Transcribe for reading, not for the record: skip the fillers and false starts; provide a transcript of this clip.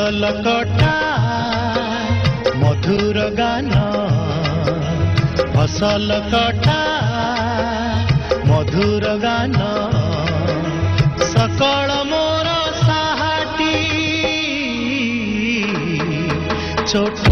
फसल कटा मधुर गान फसल कटा मधुर गान सकल मोर साहाटी छोट